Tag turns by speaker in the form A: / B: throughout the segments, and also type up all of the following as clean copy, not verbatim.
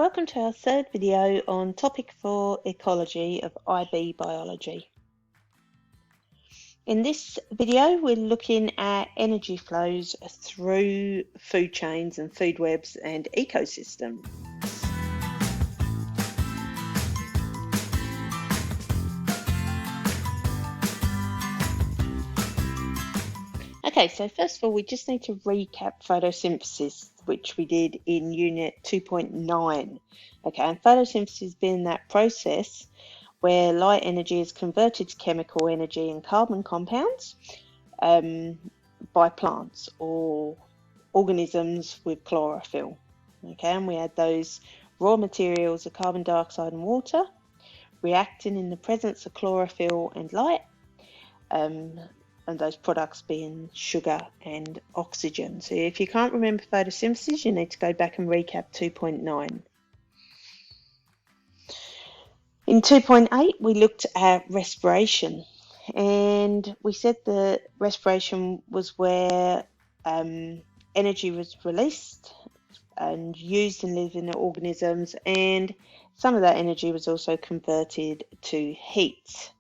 A: welcome to our third video on topic 4 ecology of IB biology. In this video we're looking at energy flows through food chains and food webs and ecosystems. Okay, so first of all we just need to recap photosynthesis, which we did in unit 2.9. Okay, and photosynthesis being that process where light energy is converted to chemical energy and carbon compounds by plants or organisms with chlorophyll. Okay, and we had those raw materials of carbon dioxide and water reacting in the presence of chlorophyll and light, and those products being sugar and oxygen. So if you can't remember photosynthesis, you need to go back and recap 2.9. In 2.8, we looked at respiration, and we said that respiration was where energy was released and used in living organisms, and some of that energy was also converted to heat.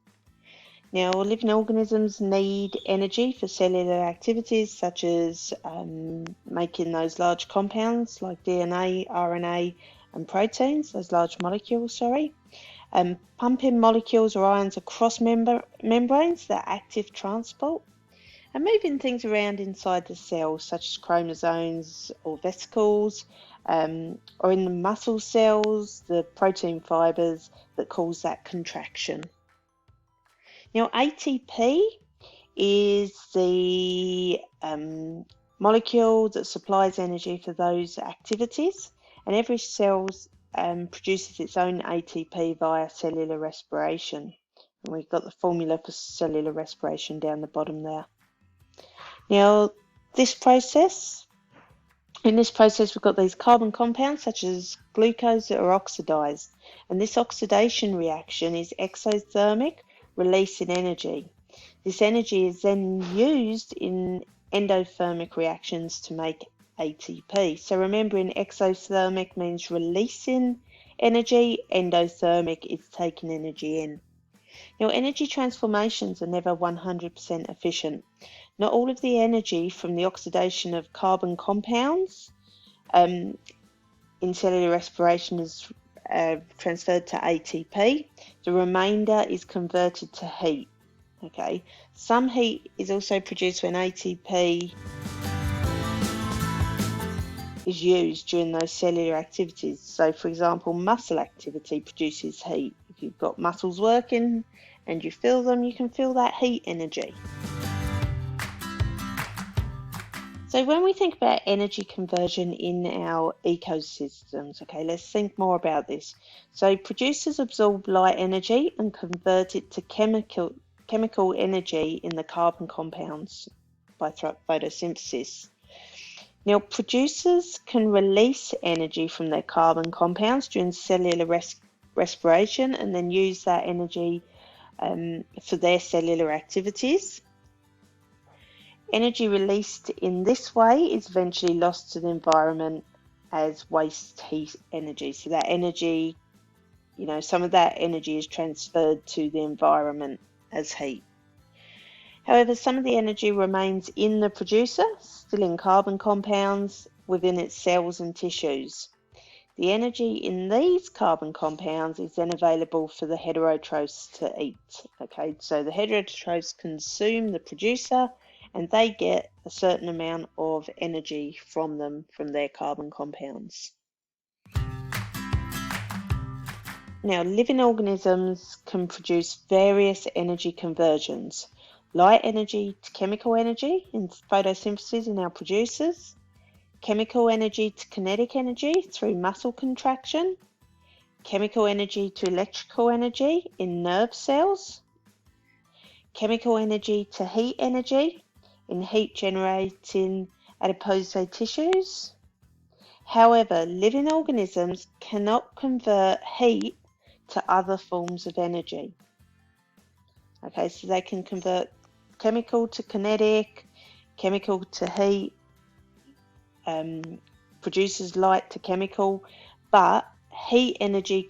A: Now, living organisms need energy for cellular activities such as making those large compounds like DNA, RNA, and proteins, those large molecules, pumping molecules or ions across membranes, that active transport, and moving things around inside the cells such as chromosomes or vesicles, or in the muscle cells, the protein fibers that cause that contraction. Now, ATP is the molecule that supplies energy for those activities, and every cell produces its own ATP via cellular respiration. And we've got the formula for cellular respiration down the bottom there. Now, in this process we've got these carbon compounds such as glucose that are oxidized, and this oxidation reaction is exothermic, releasing energy. This energy is then used in endothermic reactions to make ATP. So remembering exothermic means releasing energy, endothermic is taking energy in. Now, energy transformations are never 100% efficient. Not all of the energy from the oxidation of carbon compounds in cellular respiration is transferred to ATP. The remainder is converted to heat. Okay, some heat is also produced when ATP is used during those cellular activities. So for example, muscle activity produces heat. If you've got muscles working and you feel them, you can feel that heat energy. So when we think about energy conversion in our ecosystems, okay, let's think more about this. So producers absorb light energy and convert it to chemical energy in the carbon compounds by photosynthesis. Now, producers can release energy from their carbon compounds during cellular respiration and then use that energy for their cellular activities. Energy released in this way is eventually lost to the environment as waste heat energy. So that energy, some of that energy is transferred to the environment as heat. However, some of the energy remains in the producer, still in carbon compounds within its cells and tissues. The energy in these carbon compounds is then available for the heterotrophs to eat. Okay, so the heterotrophs consume the producer and they get a certain amount of energy from them, from their carbon compounds. Now, living organisms can produce various energy conversions. Light energy to chemical energy in photosynthesis in our producers, chemical energy to kinetic energy through muscle contraction, chemical energy to electrical energy in nerve cells, chemical energy to heat energy in heat generating adipose tissues. However, living organisms cannot convert heat to other forms of energy. Okay, so they can convert chemical to kinetic, chemical to heat, produces light to chemical, but heat energy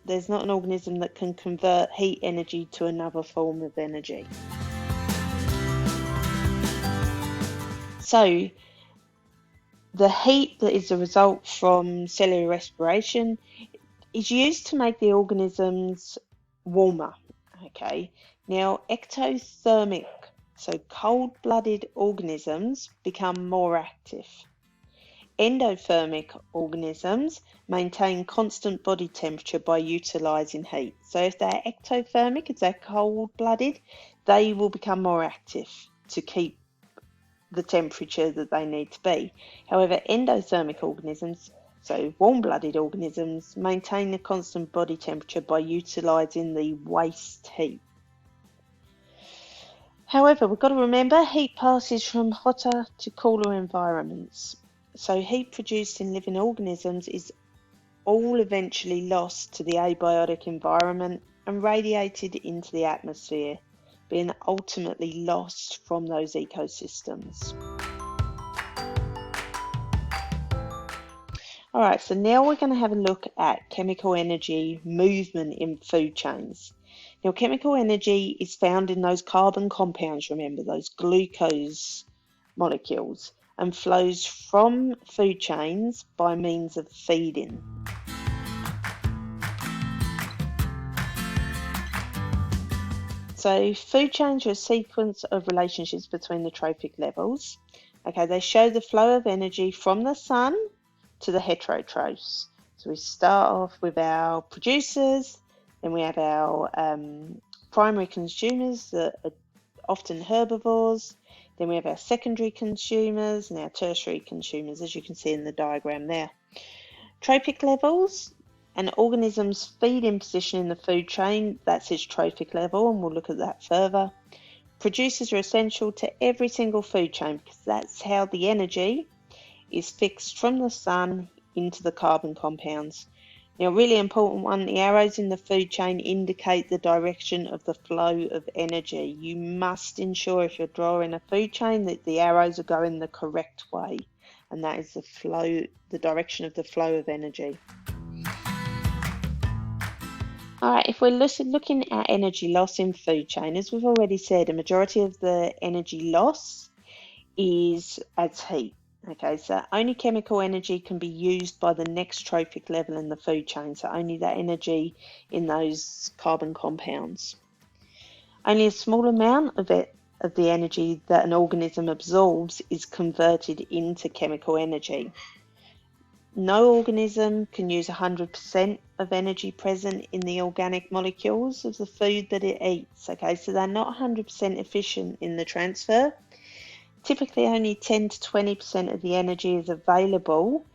A: there's not an organism that can convert heat energy to another form of energy. So the heat that is a result from cellular respiration is used to make the organisms warmer. Okay, now ectothermic, so cold-blooded organisms become more active. Endothermic organisms maintain constant body temperature by utilizing heat. So if they're ectothermic, if they're cold-blooded, they will become more active to keep the temperature that they need to be. However, endothermic organisms, so warm-blooded organisms, maintain a constant body temperature by utilizing the waste heat. However, we've got to remember heat passes from hotter to cooler environments. So heat produced in living organisms is all eventually lost to the abiotic environment and radiated into the atmosphere, being ultimately lost from those ecosystems. All right, so now we're going to have a look at chemical energy movement in food chains. Now, chemical energy is found in those carbon compounds, remember, those glucose molecules, and flows from food chains by means of feeding. So food chains are a sequence of relationships between the trophic levels. Okay, they show the flow of energy from the sun to the heterotrophs. So we start off with our producers, then we have our primary consumers that are often herbivores, then we have our secondary consumers and our tertiary consumers, as you can see in the diagram there. Trophic levels, an organism's feeding position in the food chain, that's its trophic level, and we'll look at that further. Producers are essential to every single food chain because that's how the energy is fixed from the sun into the carbon compounds. Now, a really important one, the arrows in the food chain indicate the direction of the flow of energy. You must ensure if you're drawing a food chain that the arrows are going the correct way, and that is the direction of the flow of energy. All right, if we're looking at energy loss in food chain, as we've already said, a majority of the energy loss is as heat. Okay, so only chemical energy can be used by the next trophic level in the food chain, so only that energy in those carbon compounds. Only a small amount of the energy that an organism absorbs is converted into chemical energy. No organism can use 100% of energy present in the organic molecules of the food that it eats. Okay, so they're not 100% efficient in the transfer. Typically, only 10 to 20% of the energy is available,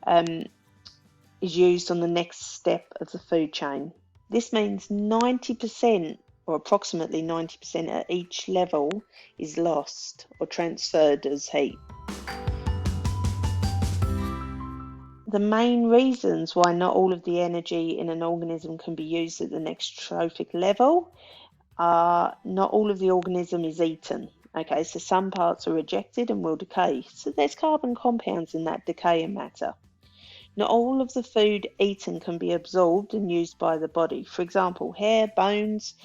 A: is used on the next step of the food chain. This means 90%, or approximately 90% at each level, is lost or transferred as heat. The main reasons why not all of the energy in an organism can be used at the next trophic level are not all of the organism is eaten. Okay, so some parts are rejected and will decay. So there's carbon compounds in that decaying matter. Not all of the food eaten can be absorbed and used by the body. For example, hair, bones,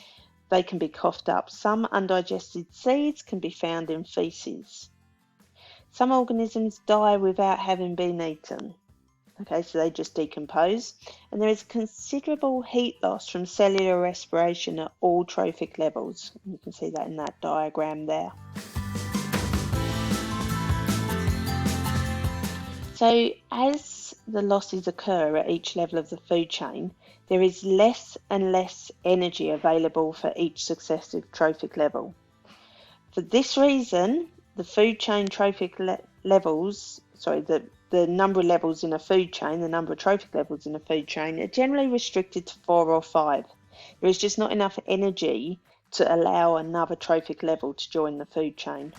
A: they can be coughed up. Some undigested seeds can be found in feces. Some organisms die without having been eaten. Okay, so they just decompose. And there is considerable heat loss from cellular respiration at all trophic levels. You can see that in that diagram there. So as the losses occur at each level of the food chain, there is less and less energy available for each successive trophic level. For this reason, the food chain trophic levels, the number of levels in a food chain, the number of trophic levels in a food chain, are generally restricted to 4 or 5. There is just not enough energy to allow another trophic level to join the food chain.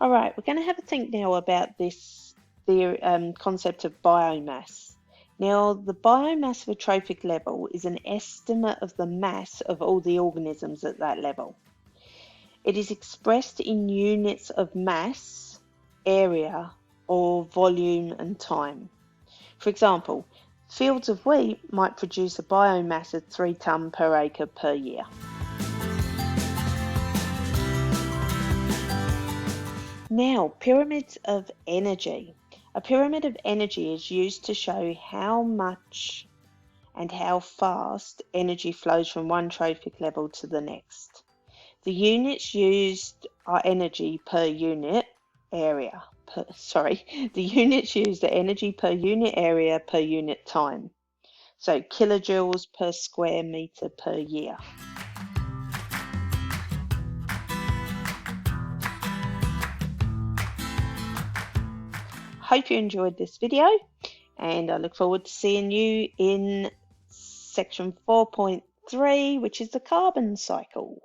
A: All right, we're going to have a think now about the concept of biomass. Now, the biomass of a trophic level is an estimate of the mass of all the organisms at that level. It is expressed in units of mass, area, or volume and time. For example, fields of wheat might produce a biomass of 3 tonnes per acre per year. Now, pyramids of energy. A pyramid of energy is used to show how much and how fast energy flows from one trophic level to the next. The units used are energy per unit area. The units used are energy per unit area per unit time. So kilojoules per square meter per year. Hope you enjoyed this video, and I look forward to seeing you in section 4.3, which is the carbon cycle.